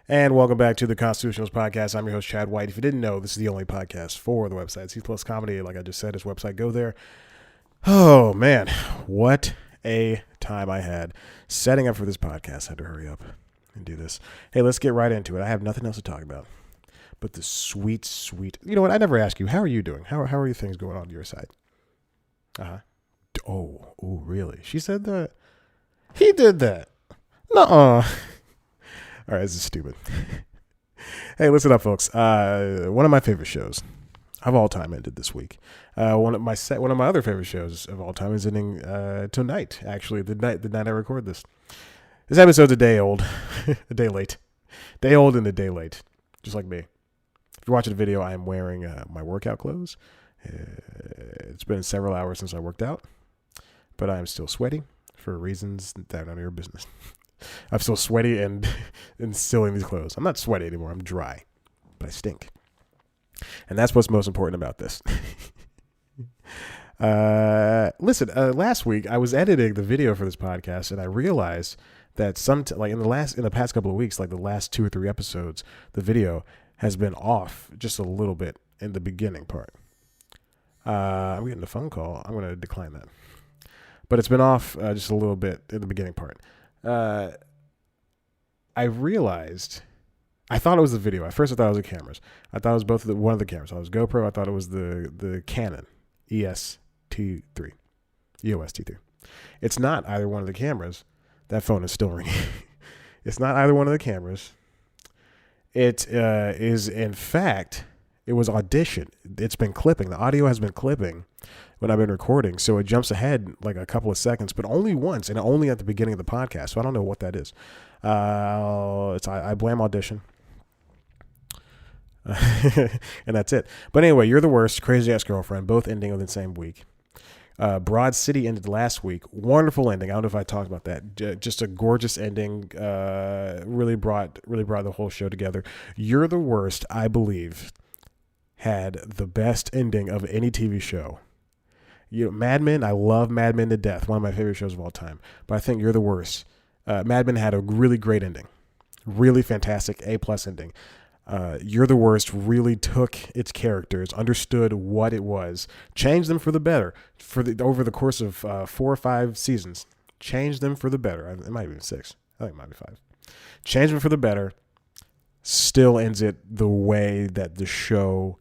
And welcome back to the Constitutionals Podcast. I'm your host, Chad White. If you didn't know, this is the only podcast for the website C Plus Comedy. Like I just said, his website, go there. Oh, man. What a time I had setting up for this podcast. I had to hurry up and do this. Hey, let's get right into it. I have nothing else to talk about but the sweet... You know what? I never ask you. How are you doing? How are things going on your side? Uh-huh. Oh, really? She said that? He did that. Nuh-uh. All right, this is stupid. Hey, listen up, folks. One of my favorite shows of all time ended this week. One of my other favorite shows of all time is ending tonight. Actually, the night I record this. This episode's a day old, a day late, day old and a day late, just like me. If you're watching the video, I am wearing my workout clothes. It's been several hours since I worked out, but I am still sweaty for reasons that are none of your business. I'm still sweaty and still in these clothes. I'm not sweaty anymore. I'm dry, but I stink. And that's what's most important about this. Listen, last week I was editing the video for this podcast, and I realized that in the past couple of weeks, like the last 2 or 3 episodes, the video has been off just a little bit in the beginning part. I'm getting a phone call. I'm going to decline that. But it's been off just a little bit in the beginning part. I realized, I thought it was the video. At first I thought it was the cameras. I thought it was one of the cameras. I thought it was GoPro. I thought it was the Canon EOS T3. It's not either one of the cameras. That phone is still ringing. It's not either one of the cameras. It is, in fact, it was Audition. It's been clipping. The audio has been clipping when I've been recording. So it jumps ahead like a couple of seconds, but only once and only at the beginning of the podcast. So I don't know what that is. I blame Audition. And that's it. But anyway, You're the Worst, Crazy Ex-Girlfriend, both ending on the same week. Broad City ended last week. Wonderful ending. I don't know if I talked about that. Just a gorgeous ending. Really brought the whole show together. You're the Worst, I believe, had the best ending of any TV show. Mad Men, I love Mad Men to death. One of my favorite shows of all time. But I think You're the Worst. Mad Men had a really great ending. Really fantastic A+ ending. You're the Worst really took its characters, understood what it was, changed them for the better over the course of 4 or 5 seasons. Changed them for the better. It might be 6. I think it might be 5. Changed them for the better. Still ends it the way that the show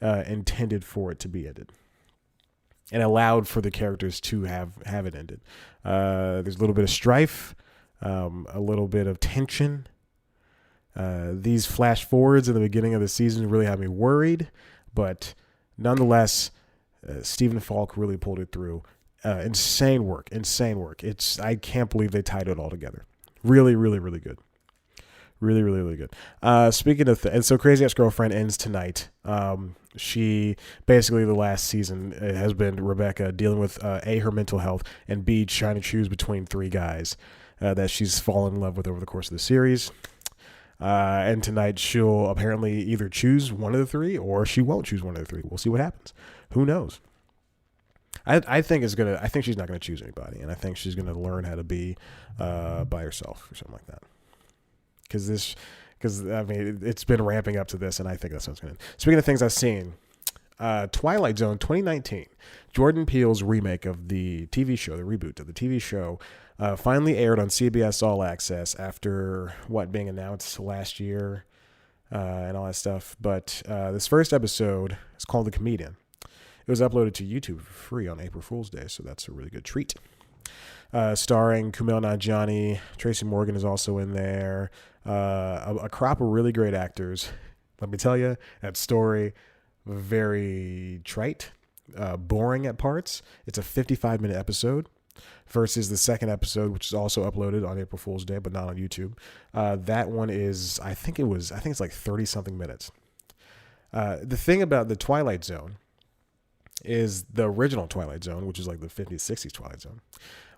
intended for it to be ended. And allowed for the characters to have it ended. There's a little bit of strife, a little bit of tension. These flash forwards in the beginning of the season really had me worried, but nonetheless, Stephen Falk really pulled it through. Insane work. I can't believe they tied it all together. Really, really, really good. Really, really, really good. Speaking of, and so Crazy Ex-Girlfriend ends tonight. She basically the last season has been Rebecca dealing with A, her mental health, and B, trying to choose between 3 guys that she's fallen in love with over the course of the series. And tonight she'll apparently either choose one of the 3 or she won't choose one of the 3. We'll see what happens. Who knows? I think she's not gonna choose anybody, and I think she's gonna learn how to be by herself or something like that. Because I mean, it's been ramping up to this, and I think that's what's going to. Speaking of things I've seen, Twilight Zone 2019, Jordan Peele's remake of the TV show, the reboot of the TV show, finally aired on CBS All Access after being announced last year and all that stuff. But this first episode is called The Comedian. It was uploaded to YouTube for free on April Fool's Day, so that's a really good treat. Starring Kumail Nanjiani, Tracy Morgan is also in there. A crop of really great actors. Let me tell you, that story, very trite, boring at parts. It's a 55-minute episode versus the second episode, which is also uploaded on April Fool's Day, but not on YouTube. That one is, I think it's like 30 something minutes. The thing about the Twilight Zone is the original Twilight Zone, which is like the 50s, 60s Twilight Zone,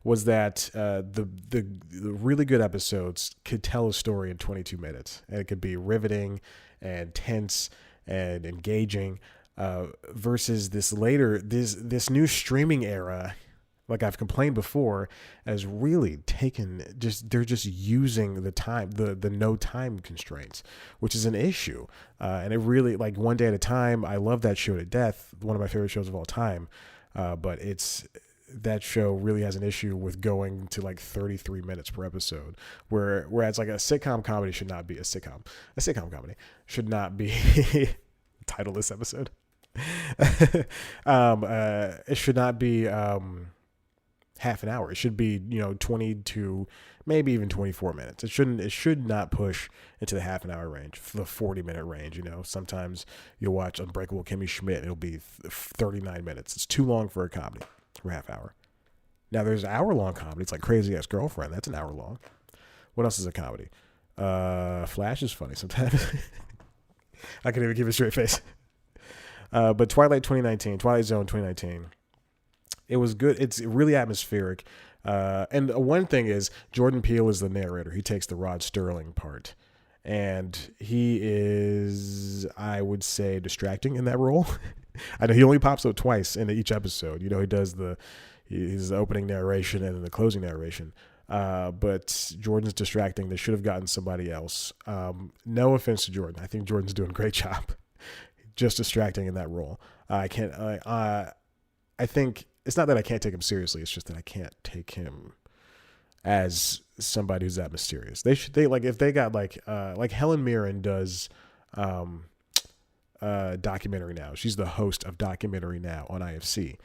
was that the really good episodes could tell a story in 22 minutes. And it could be riveting and tense and engaging versus this new streaming era like I've complained before, as really they're just using the time, the no time constraints, which is an issue. And it really, like One Day at a Time, I love that show to death, one of my favorite shows of all time. But that show really has an issue with going to like 33 minutes per episode, whereas like a sitcom comedy should not be a sitcom comedy should not be title this episode. It should not be half an hour. It should be 20 to maybe even 24 minutes. It should not push into the half an hour range, the 40-minute range. Sometimes you'll watch Unbreakable Kimmy Schmidt and it'll be 39 minutes. It's too long for a comedy for half hour. Now there's hour-long comedies like Crazy Ex-Girlfriend. That's an hour long. What else is a comedy? Flash is funny sometimes. I can even give a straight face. But Twilight Zone 2019, it was good. It's really atmospheric. And one thing is, Jordan Peele is the narrator. He takes the Rod Sterling part. And he is, I would say, distracting in that role. I know he only pops up twice in each episode. He does his opening narration and then the closing narration. But Jordan's distracting. They should have gotten somebody else. No offense to Jordan. I think Jordan's doing a great job. Just distracting in that role. I think it's not that I can't take him seriously. It's just that I can't take him as somebody who's that mysterious. If they got like Helen Mirren does, Documentary Now. She's the host of Documentary Now on IFC.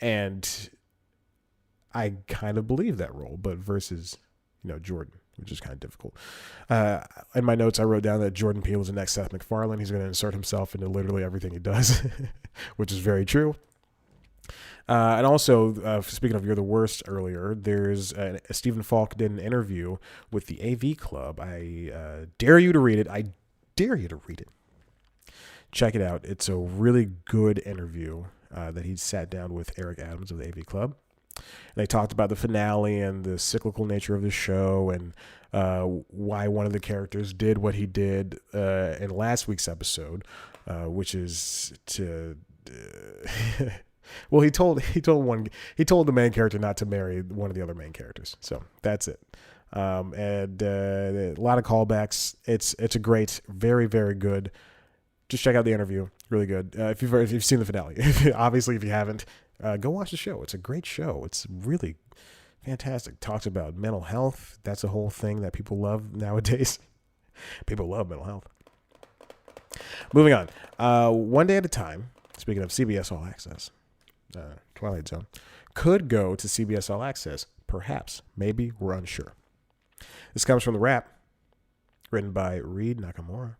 And I kind of believe that role, but versus, Jordan, which is kind of difficult. In my notes, I wrote down that Jordan Peele is the next Seth MacFarlane. He's going to insert himself into literally everything he does, which is very true. And also, speaking of You're the Worst earlier, there's Stephen Falk did an interview with the AV Club. I dare you to read it. I dare you to read it. Check it out. It's a really good interview that he sat down with Eric Adams of the AV Club. And they talked about the finale and the cyclical nature of the show and why one of the characters did what he did in last week's episode, which is to... Well, he told the main character not to marry one of the other main characters. So that's it. And a lot of callbacks. It's a great, very, very good. Just check out the interview. Really good. If you've seen the finale, obviously if you haven't, go watch the show. It's a great show. It's really fantastic. Talks about mental health. That's a whole thing that people love nowadays. People love mental health. Moving on. One Day at a Time. Speaking of CBS All Access. Twilight Zone could go to CBS All Access. Perhaps. Maybe. We're unsure. This comes from The Wrap, written by Reed Nakamura.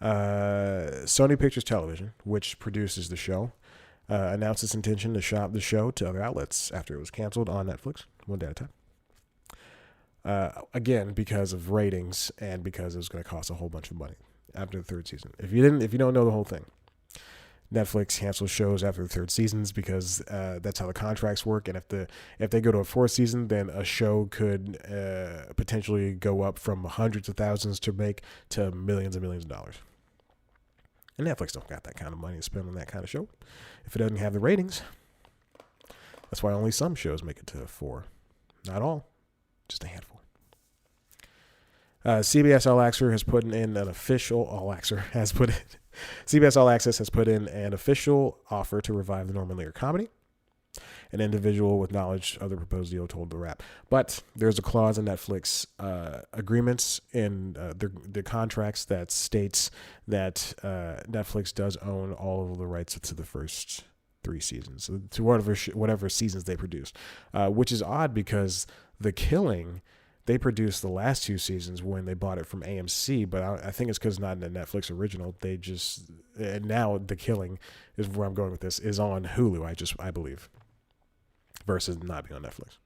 Sony Pictures Television, which produces the show, announced its intention to shop the show to other outlets after it was canceled on Netflix, One Day at a Time. Again, because of ratings and because it was going to cost a whole bunch of money after the third season. If you don't know the whole thing, Netflix cancels shows after the third seasons because that's how the contracts work. And if they go to a fourth season, then a show could potentially go up from hundreds of thousands to millions and millions of dollars. And Netflix don't got that kind of money to spend on that kind of show if it doesn't have the ratings. That's why only some shows make it to 4. Not all, just a handful. CBS All Access has put in an official CBS All Access has put in an official offer to revive the Norman Lear comedy. An individual with knowledge of the proposed deal told The Wrap. But there's a clause in Netflix agreements in the contracts that states that Netflix does own all of the rights to the first 3 seasons, to whatever seasons they produce, which is odd because The Killing, they produced the last 2 seasons when they bought it from AMC, but I think it's because it's not in the Netflix original. And now The Killing is where I'm going with this, is on Hulu, I believe, versus not being on Netflix.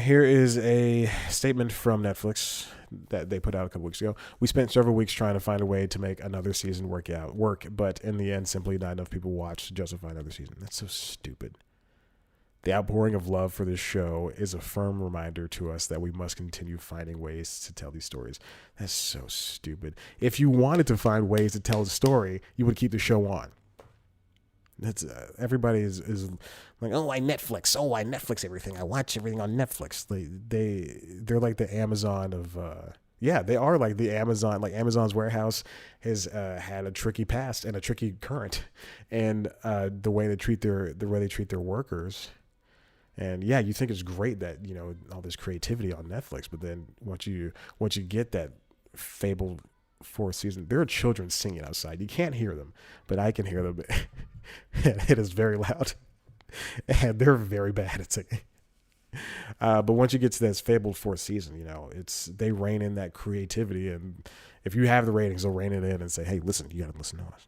Here is a statement from Netflix that they put out a couple weeks ago. We spent several weeks trying to find a way to make another season work, but in the end, simply not enough people watched to justify another season. That's so stupid. The outpouring of love for this show is a firm reminder to us that we must continue finding ways to tell these stories. That's so stupid. If you wanted to find ways to tell a story, you would keep the show on. That's everybody is like, oh, I Netflix everything. I watch everything on Netflix. They're like the Amazon of yeah, they are like the Amazon. Like Amazon's warehouse has had a tricky past and a tricky current, and the way they treat their workers. And yeah, you think it's great that all this creativity on Netflix, but then once you get that fabled fourth season, there are children singing outside. You can't hear them, but I can hear them. It is very loud, and they're very bad at singing. But once you get to this fabled fourth season, they rein in that creativity, and if you have the ratings, they'll rein it in and say, "Hey, listen, you got to listen to us."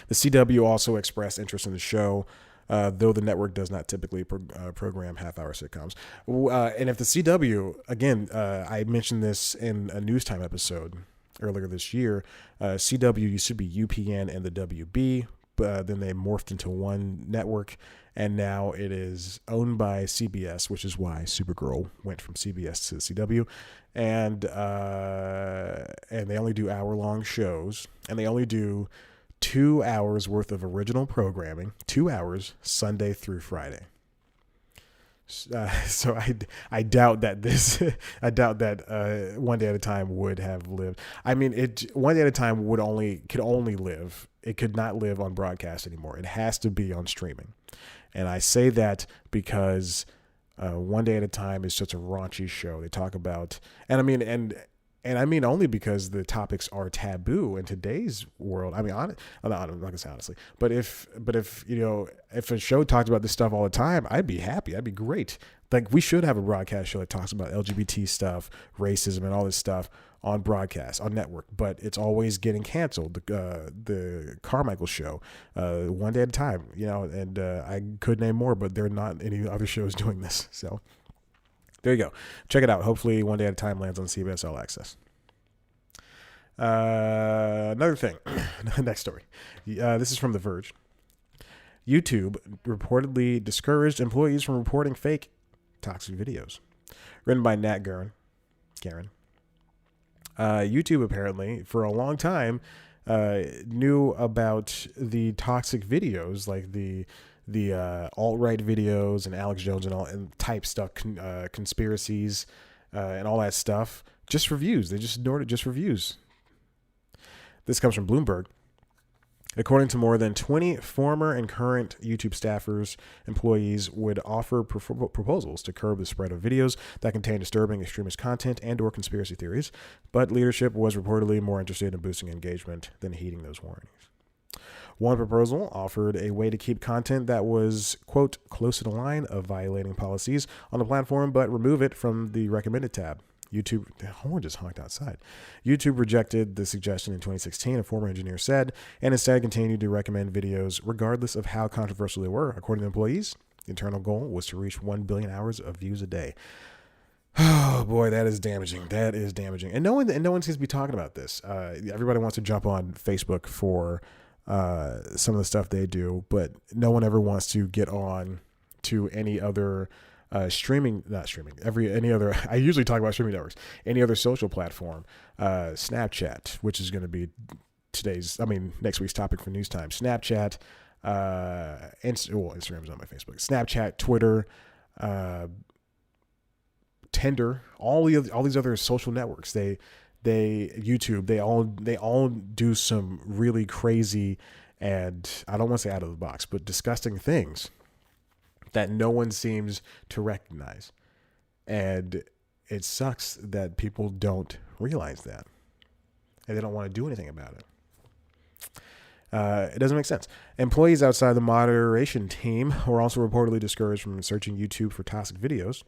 The CW also expressed interest in the show, though the network does not typically program half-hour sitcoms. And if the CW, again, I mentioned this in a News Time episode earlier this year, CW used to be UPN and the WB, but then they morphed into one network, and now it is owned by CBS, which is why Supergirl went from CBS to the CW, and they only do hour-long shows, and they only do 2 hours worth of original programming, 2 hours Sunday through Friday. So I doubt that One Day at a Time would have lived. I mean, One Day at a Time could only live. It could not live on broadcast anymore. It has to be on streaming. And I say that because One Day at a Time is such a raunchy show. They talk about, and I mean only because the topics are taboo in today's world. I mean, I'm not gonna say honestly, but if a show talked about this stuff all the time, I'd be happy. I'd be great. Like, we should have a broadcast show that talks about LGBT stuff, racism, and all this stuff on broadcast, on network. But it's always getting canceled. The Carmichael show, One Day at a Time, and I could name more, but there are not any other shows doing this. So there you go. Check it out. Hopefully One Day at a Time lands on CBS All Access. Another thing. Next story. This is from The Verge. YouTube reportedly discouraged employees from reporting fake toxic videos. Written by Nat Guerin. YouTube apparently, for a long time, knew about the toxic videos, like the alt-right videos and Alex Jones and all and type stuff, conspiracies and all that stuff. Just reviews. They just ignored it. Just reviews. This comes from Bloomberg. According to more than 20 former and current YouTube staffers, employees would offer proposals to curb the spread of videos that contain disturbing extremist content and or conspiracy theories, but leadership was reportedly more interested in boosting engagement than heeding those warnings. One proposal offered a way to keep content that was, quote, close to the line of violating policies on the platform, but remove it from the recommended tab. YouTube, the horn just honked outside. YouTube rejected the suggestion in 2016, a former engineer said, and instead continued to recommend videos regardless of how controversial they were. According to employees, the internal goal was to reach 1 billion hours of views a day. Oh boy, that is damaging. That is damaging. And no one seems to be talking about this. Everybody wants to jump on Facebook for some of the stuff they do, but no one ever wants to get on to any other I usually talk about streaming networks, any other social platform, Snapchat, which is going to be next week's topic for News Time. Snapchat, Instagram's on my Facebook, Snapchat, Twitter, Tinder, all these other social networks, YouTube, they all do some really crazy and I don't want to say out of the box, but disgusting things that no one seems to recognize. And it sucks that people don't realize that. And they don't want to do anything about it. It doesn't make sense. Employees outside the moderation team were also reportedly discouraged from searching YouTube for toxic videos.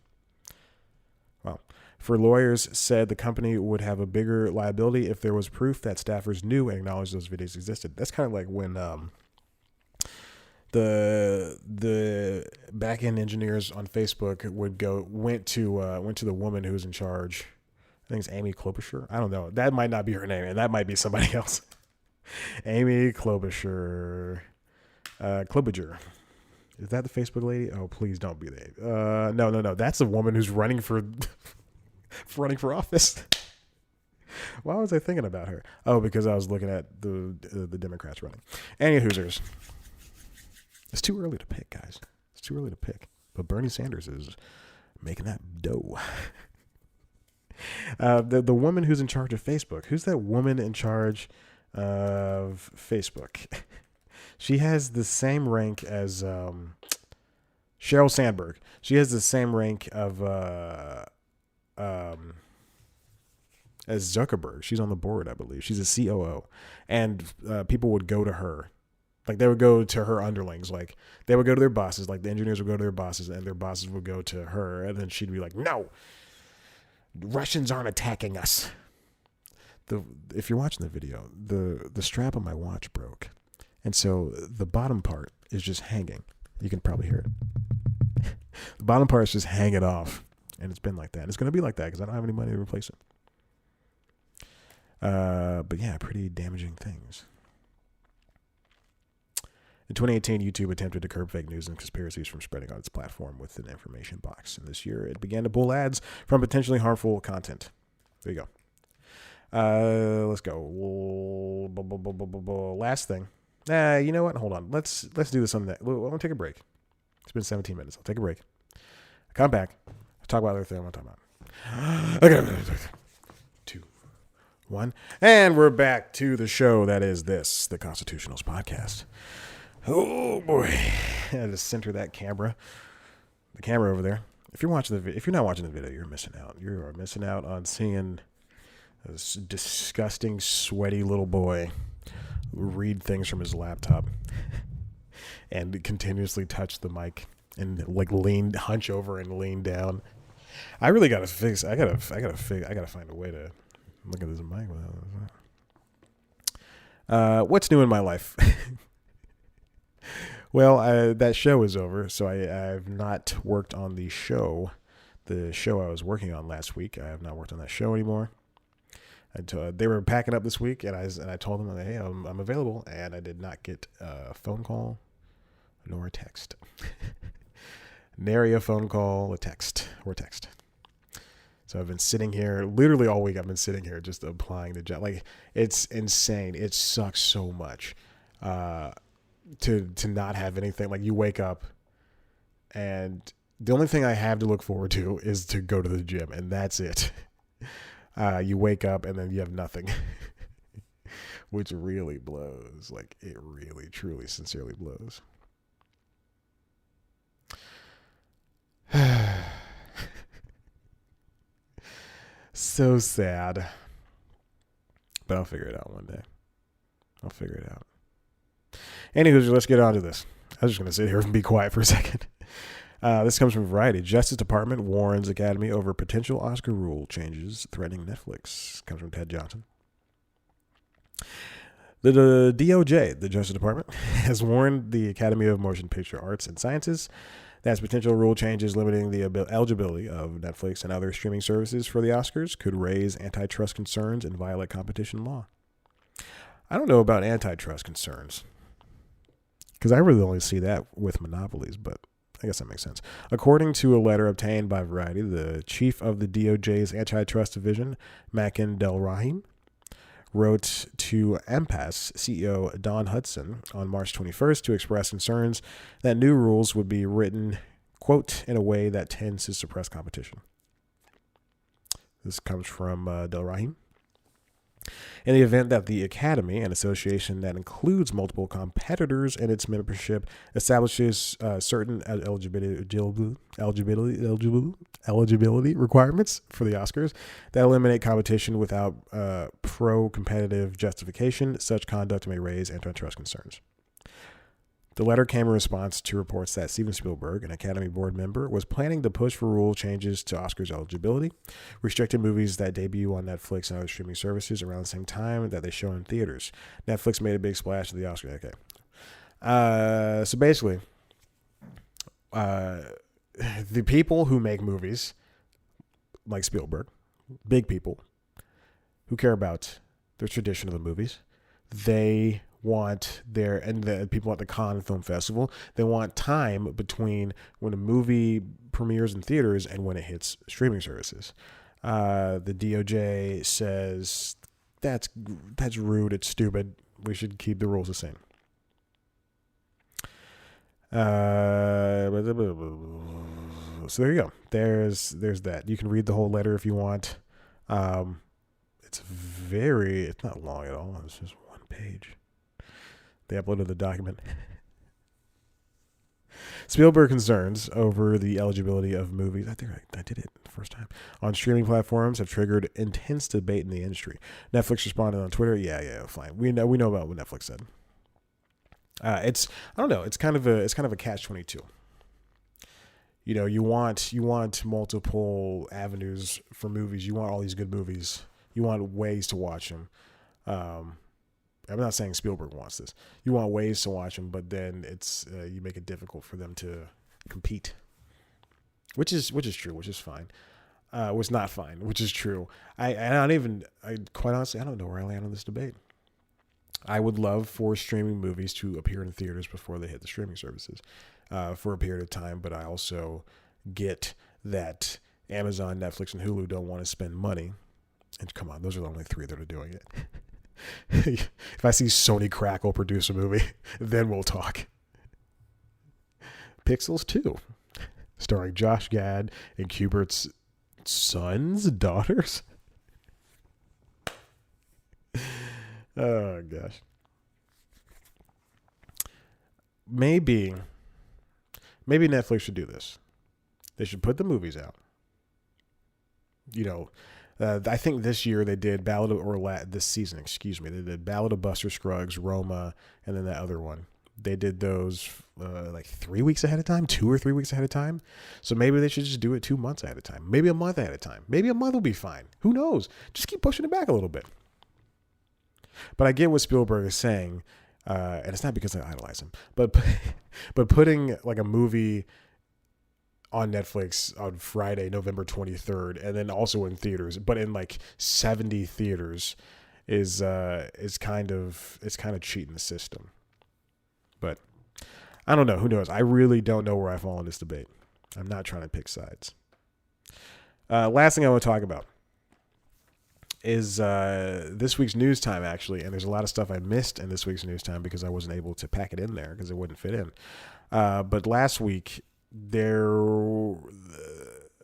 Well, for lawyers said the company would have a bigger liability if there was proof that staffers knew and acknowledged those videos existed. That's kind of like when the back-end engineers on Facebook went to the woman who's in charge. I think it's Amy Klobuchar. I don't know. That might not be her name, and that might be somebody else. Amy Klobuchar. Klobuchar. Is that the Facebook lady? Oh, please don't be that. No. That's the woman who's running for office. Why was I thinking about her? Oh, because I was looking at the Democrats running. Any Hoosers. It's too early to pick, guys. It's too early to pick. But Bernie Sanders is making that dough. The woman who's in charge of Facebook. Who's that woman in charge of Facebook? She has the same rank as Sheryl Sandberg. She has the same rank of as Zuckerberg. She's on the board, I believe. She's a COO, and people would go to her. Like, they would go to her underlings. Like, they would go to their bosses. Like, the engineers would go to their bosses, and their bosses would go to her, and then she'd be like, "No, Russians aren't attacking us." If you're watching the video, the strap on my watch broke, and so the bottom part is just hanging. You can probably hear it. The bottom part is just hanging off, and it's been like that. It's going to be like that because I don't have any money to replace it. But yeah, pretty damaging things. In 2018, YouTube attempted to curb fake news and conspiracies from spreading on its platform with an information box. And this year, it began to pull ads from potentially harmful content. There you go. Let's go. Last thing. You know what? Hold on. Let's do this on that. I want to take a break. It's been 17 minutes. I'll take a break. I come back. I'll talk about other thing I want to talk about. Okay. 2, 1. And we're back to the show that is this, the Constitutionals Podcast. Oh boy. I had to center that camera. The camera over there. If you're not watching the video, you're missing out. You are missing out on seeing this disgusting, sweaty little boy read things from his laptop and continuously touch the mic and like hunch over and lean down. I really gotta fix. I gotta find a way to look at this mic. What's new in my life? Well, that show is over, so I've not worked on the show I was working on last week. I have not worked on that show anymore. They were packing up this week, and I told them, hey, I'm available, and I did not get a phone call nor a text. Nary a phone call, a text, or text. So I've been sitting here, literally all week I've been sitting here just applying the job. Like, it's insane. It sucks so much to not have anything. Like, you wake up, and the only thing I have to look forward to is to go to the gym, and that's it. You wake up and then you have nothing, which really blows. Like, it really, truly, sincerely blows. So sad. But I'll figure it out one day. I'll figure it out. Anywho, let's get on to this. I was just going to sit here and be quiet for a second. This comes from Variety. Justice Department warns Academy over potential Oscar rule changes threatening Netflix. Comes from Ted Johnson. The DOJ, the Justice Department, has warned the Academy of Motion Picture Arts and Sciences that potential rule changes limiting the eligibility of Netflix and other streaming services for the Oscars could raise antitrust concerns and violate competition law. I don't know about antitrust concerns, because I really only see that with monopolies, but I guess that makes sense. According to a letter obtained by Variety, the chief of the DOJ's antitrust division, Makin Delrahim, wrote to AMPAS CEO Don Hudson on March 21st to express concerns that new rules would be written, quote, in a way that tends to suppress competition. This comes from Delrahim. In the event that the Academy, an association that includes multiple competitors in its membership, establishes certain eligibility requirements for the Oscars that eliminate competition without pro-competitive justification, such conduct may raise antitrust concerns. The letter came in response to reports that Steven Spielberg, an Academy Board member, was planning to push for rule changes to Oscars eligibility, restricting movies that debut on Netflix and other streaming services around the same time that they show in theaters. Netflix made a big splash at the Oscars. Okay. So basically, the people who make movies, like Spielberg, big people, who care about the tradition of the movies, they want and the people at the Cannes Film Festival, they want time between when a movie premieres in theaters and when it hits streaming services. The DOJ says that's rude, it's stupid, we should keep the rules the same. So there you go. There's that. You can read the whole letter if you want. It's not long at all. It's just one page. They uploaded the document. Spielberg concerns over the eligibility of movies. I think I did it the first time on streaming platforms have triggered intense debate in the industry. Netflix responded on Twitter. Yeah, fine. We know about what Netflix said. I don't know. It's kind of a catch-22. You know, you want multiple avenues for movies. You want all these good movies. You want ways to watch them. I'm not saying Spielberg wants this. You want ways to watch them, but then it's you make it difficult for them to compete, which is true, which is fine. Was not fine, which is true. I quite honestly, I don't know where I land on this debate. I would love for streaming movies to appear in theaters before they hit the streaming services for a period of time, but I also get that Amazon, Netflix, and Hulu don't want to spend money. And come on, those are the only three that are doing it. If I see Sony Crackle produce a movie, then we'll talk. Pixels 2, starring Josh Gad and Kubert's daughters. Oh, gosh. Maybe Netflix should do this. They should put the movies out. You know, I think this year they did this season, they did Ballad of Buster Scruggs, Roma, and then that other one. They did those like 3 weeks ahead of time, 2 or 3 weeks ahead of time. So maybe they should just do it 2 months ahead of time, maybe a month ahead of time. Maybe a month will be fine. Who knows? Just keep pushing it back a little bit. But I get what Spielberg is saying, and it's not because I idolize him, but putting like a movie on Netflix on Friday, November 23rd, and then also in theaters, but in like 70 theaters is kind of cheating the system. But I don't know. Who knows? I really don't know where I fall in this debate. I'm not trying to pick sides. Last thing I want to talk about is this week's news time, actually. And there's a lot of stuff I missed in this week's news time because I wasn't able to pack it in there because it wouldn't fit in. But last week, so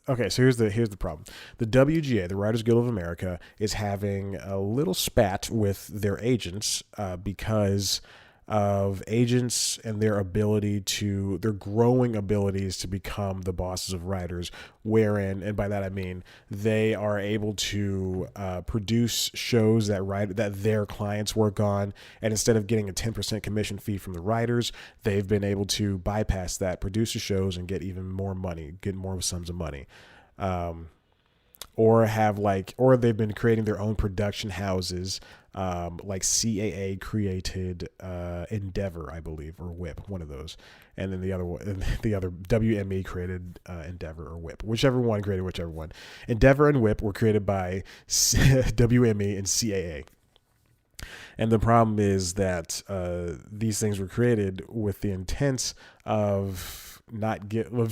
here's the problem. The WGA, the Writers Guild of America, is having a little spat with their agents because of agents and their growing abilities to become the bosses of writers, wherein, and by that I mean they are able to produce shows that their clients work on, and instead of getting a 10% commission fee from the writers, they've been able to bypass that, produce the shows, and get even more money, get more sums of money. Or they've been creating their own production houses, like CAA created Endeavor, I believe, or WHIP, one of those, and then the other WME created Endeavor or WHIP, whichever one created whichever one. Endeavor and WHIP were created by WME and CAA. And the problem is that these things were created with the intent of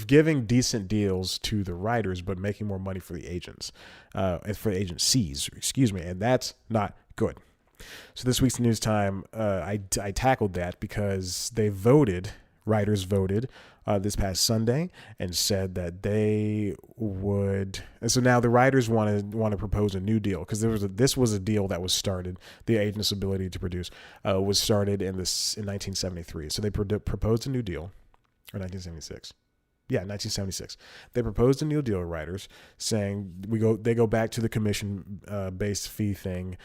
giving decent deals to the writers, but making more money for the agents, for the agencies, and that's not good. So this week's news time, I tackled that because writers voted this past Sunday and said that they would. And so now the writers want to propose a new deal because this was a deal that was started. The agent's ability to produce was started in 1973. So they proposed a new deal. Or 1976. Yeah, 1976. They proposed a new deal to writers saying they go back to the commission based fee thing.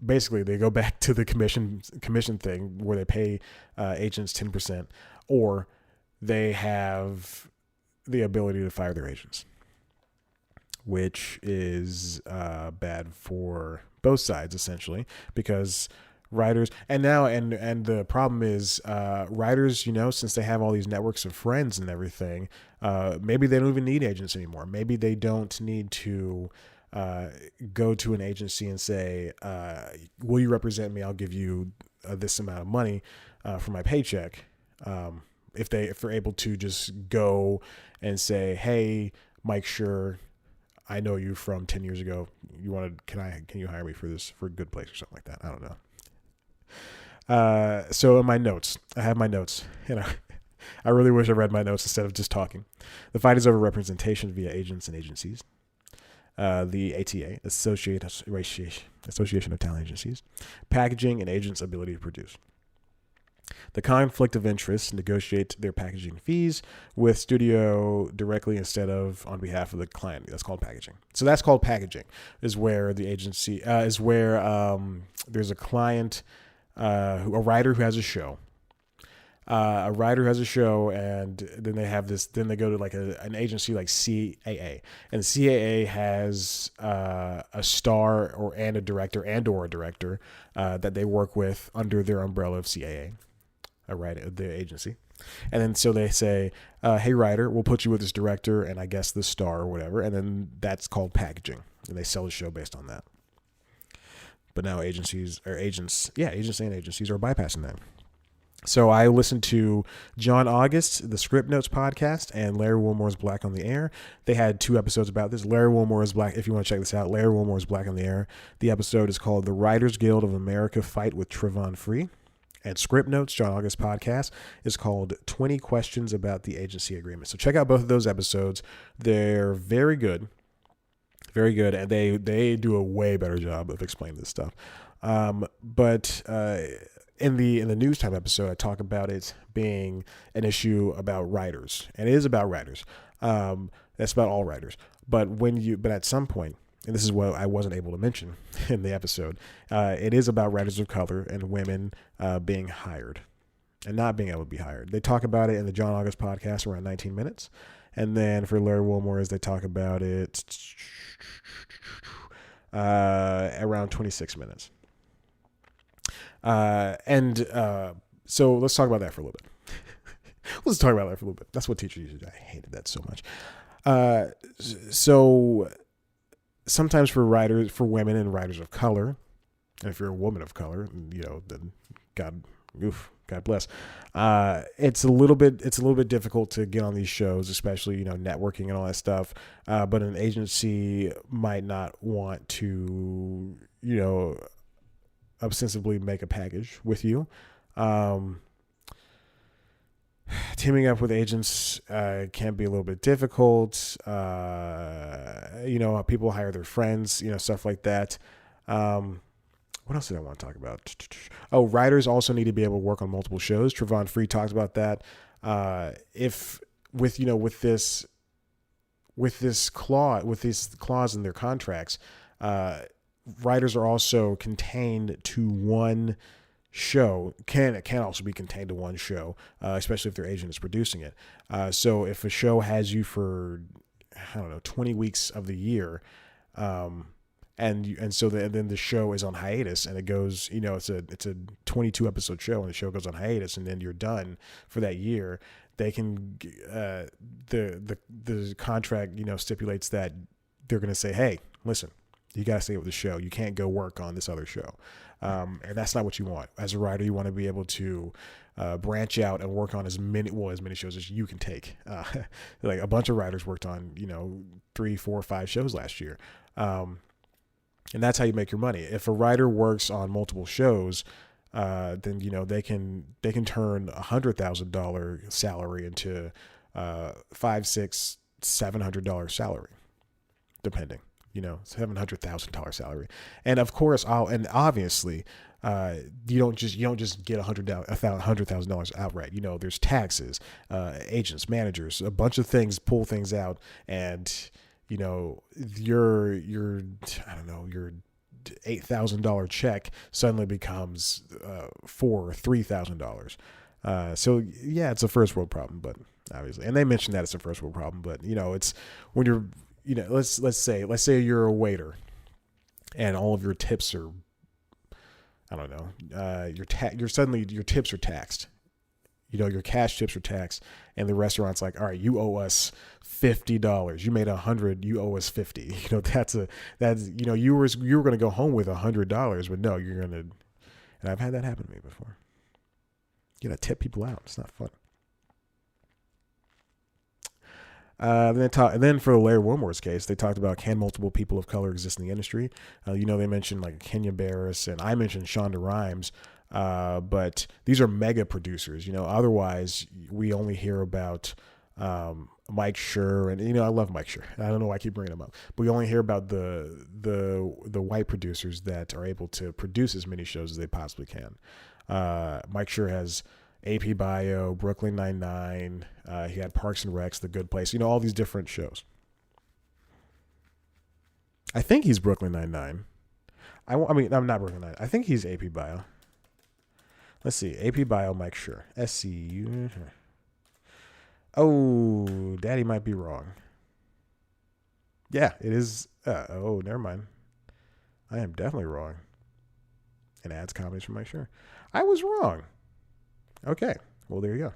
Basically, they go back to the commission thing where they pay agents 10%, or they have the ability to fire their agents, which is bad for both sides essentially, because writers and the problem is writers, since they have all these networks of friends and everything, maybe they don't even need agents anymore. Maybe they don't need to go to an agency and say, will you represent me? I'll give you this amount of money for my paycheck. If they're able to just go and say, hey, Mike Schur, I know you from 10 years ago. Can you hire me for a good place or something like that? I don't know. So in my notes, I have my notes, I really wish I read my notes instead of just talking. The fight is over representation via agents and agencies. The ATA, Association of Talent Agencies, packaging and agents' ability to produce. The conflict of interest negotiate their packaging fees with studio directly instead of on behalf of the client. That's called packaging. So that's called packaging, is where the agency is where there's a client, a writer who has a show. And then they have this. Then they go to like an agency like CAA, and CAA has a star and a director that they work with under their umbrella of CAA. The agency. And then so they say, hey, writer, we'll put you with this director and I guess the star or whatever. And then that's called packaging. And they sell the show based on that. But now agents and agencies are bypassing that. So I listened to John August, the Scriptnotes podcast, and Larry Wilmore's Black on the Air. They had 2 episodes about this. Larry Wilmore's Black, if you want to check this out, Larry Wilmore's Black on the Air. The episode is called The Writers Guild of America Fight with Travon Free. And Scriptnotes, John August podcast, is called 20 Questions About the Agency Agreement. So check out both of those episodes. They're very good. Very good. And they do a way better job of explaining this stuff. But in the news time episode, I talk about it being an issue about writers. And it is about writers. That's about all writers. But at some point, and this is what I wasn't able to mention in the episode, it is about writers of color and women being hired and not being able to be hired. They talk about it in the John August podcast around 19 minutes. And then for Larry Wilmore's, they talk about it around 26 minutes. So let's talk about that for a little bit. That's what teachers usually do. I hated that so much. So sometimes for women and writers of color, and if you're a woman of color, then God bless. It's a little bit difficult to get on these shows, especially, networking and all that stuff. But an agency might not want to, ostensibly make a package with you. Teaming up with agents can be a little bit difficult. People hire their friends, stuff like that. What else did I want to talk about? Oh, writers also need to be able to work on multiple shows. Travon Free talks about that. With this clause in their contracts, writers are also contained to one show. It can also be contained to one show, especially if their agent is producing it. So if a show has you for 20 weeks of the year, then the show is on hiatus and it goes, it's a 22 episode show and the show goes on hiatus and then you're done for that year. They can the contract stipulates that they're going to say, hey, listen, you got to stay with the show. You can't go work on this other show. And that's not what you want. As a writer, you want to be able to branch out and work on as many shows as you can take. Like a bunch of writers worked on, 3, 4, 5 shows last year. And that's how you make your money. If a writer works on multiple shows, then, they can turn $100,000 salary into $500, $600, $700 salary, depending. $700,000 salary. And of course, obviously, you don't just get $100,000 outright. there's taxes, agents, managers, a bunch of things pull things out. And, your $8,000 check suddenly becomes $4,000 or $3,000. So yeah, it's a first world problem, but obviously, and they mentioned that it's a first world problem, but it's when you're, let's say you're a waiter and all of your tips are, your tips are taxed. Your cash tips are taxed, and the restaurant's like, all right, you owe us $50. You made $100, you owe us $50. You were going to go home with $100, but no, you're going to, and I've had that happen to me before. You got to tip people out. It's not fun. And then for Larry Wilmore's case, they talked about, can multiple people of color exist in the industry? They mentioned like Kenya Barris, and I mentioned Shonda Rhimes. But these are mega producers. Otherwise we only hear about Mike Schur, and I love Mike Schur. I don't know why I keep bringing him up, but we only hear about the white producers that are able to produce as many shows as they possibly can. Mike Schur has AP Bio, Brooklyn Nine-Nine. He had Parks and Recs, The Good Place. All these different shows. I think he's Brooklyn Nine-Nine. I'm not Brooklyn Nine. I think he's AP Bio. Let's see. AP Bio, Mike Schur. SCU. Oh, Daddy might be wrong. Yeah, it is. Never mind. I am definitely wrong. And adds comedies from Mike Schur. I was wrong. Okay. Well, there you go.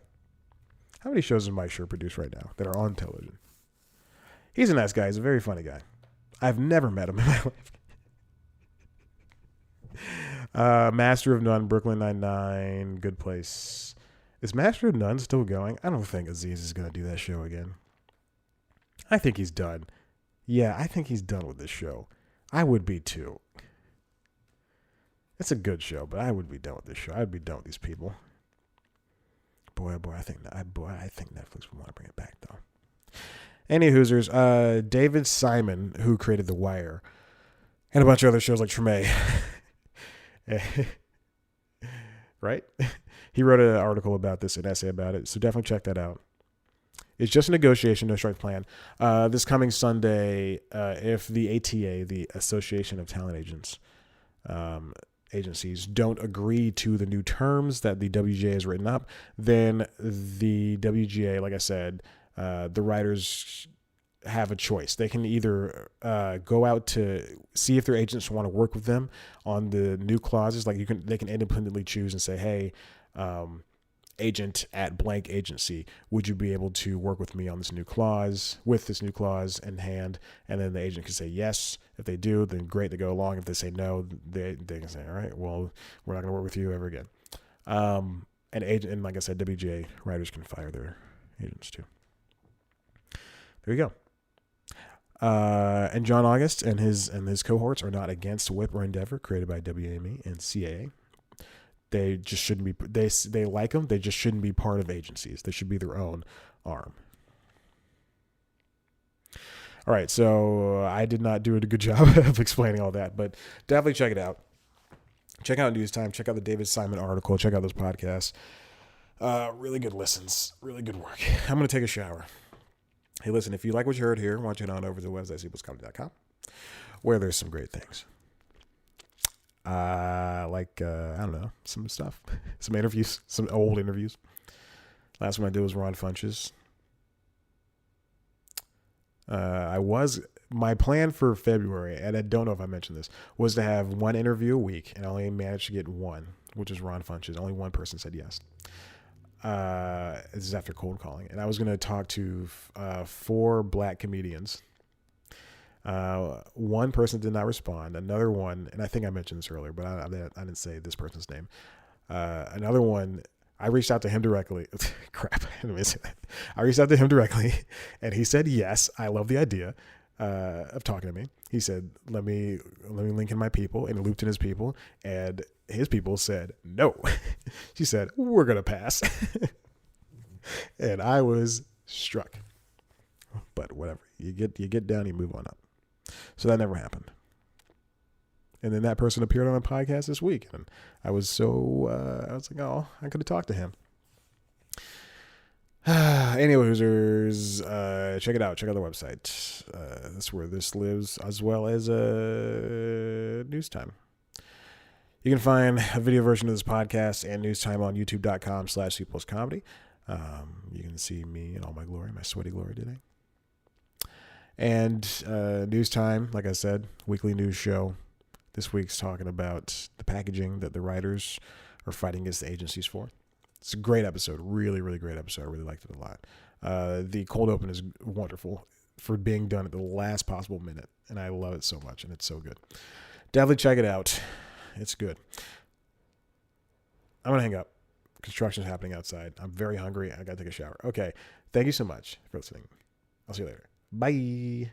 How many shows does Mike Schur produce right now that are on television? He's a nice guy. He's a very funny guy. I've never met him in my life. Master of None, Brooklyn Nine-Nine, Good Place. Is Master of None still going? I don't think Aziz is going to do that show again. I think he's done. Yeah, I think he's done with this show. I would be too. It's a good show, but I would be done with this show. I'd be done with these people. Boy, I think Netflix would want to bring it back, though. Any Hoosers, David Simon, who created The Wire, and a bunch of other shows like Treme. Right? He wrote an article about this, an essay about it, so definitely check that out. It's just a negotiation, no strike plan. This coming Sunday, if the ATA, the Association of Talent Agents, agencies don't agree to the new terms that the WGA has written up, then the WGA, like I said, the writers have a choice. They can either go out to see if their agents want to work with them on the new clauses. Like they can independently choose and say, hey, agent at blank agency, would you be able to work with me on this new clause, in hand? And then the agent can say yes. If they do, then great, they go along. If they say no, they can say, all right, well, we're not going to work with you ever again. And like I said, WGA writers can fire their agents too. There you go. And John August and his cohorts are not against WHIP or Endeavor, created by WAME and CAA. They just shouldn't be. They like them. They just shouldn't be part of agencies. They should be their own arm. All right, so I did not do a good job of explaining all that, but definitely check it out. Check out News Time. Check out the David Simon article. Check out those podcasts. Really good listens. Really good work. I'm going to take a shower. Hey, listen, if you like what you heard here, why don't you head on over to website, where there's some great things. I don't know, some stuff. Some interviews. Some old interviews. Last one I did was Ron Funches. My plan for February, and I don't know if I mentioned this, was to have one interview a week, and I only managed to get one, which is Ron Funches. Only one person said yes. This is after cold calling, and I was going to talk to 4 black comedians. One person did not respond. Another one, and I think I mentioned this earlier, but I didn't say this person's name. Another one, I reached out to him directly. Crap, I didn't say that. I reached out to him directly, and he said yes. I love the idea of talking to me. He said, "Let me link in my people," and looped in his people, and his people said no. She said, "We're gonna pass," and I was struck. But whatever, you get down, you move on up. So that never happened. And then that person appeared on a podcast this week, and I was like, oh, I could have talked to him. Anyway, Hoosers, check it out. Check out the website. That's where this lives, as well as News Time. You can find a video version of this podcast and News Time on youtube.com/C+comedy. You can see me in all my glory, my sweaty glory today. And News Time, like I said, weekly news show. This week's talking about the packaging that the writers are fighting against the agencies for. It's a great episode. Really, really great episode. I really liked it a lot. The cold open is wonderful for being done at the last possible minute. And I love it so much. And it's so good. Definitely check it out. It's good. I'm going to hang up. Construction's happening outside. I'm very hungry. I got to take a shower. Okay. Thank you so much for listening. I'll see you later. Bye.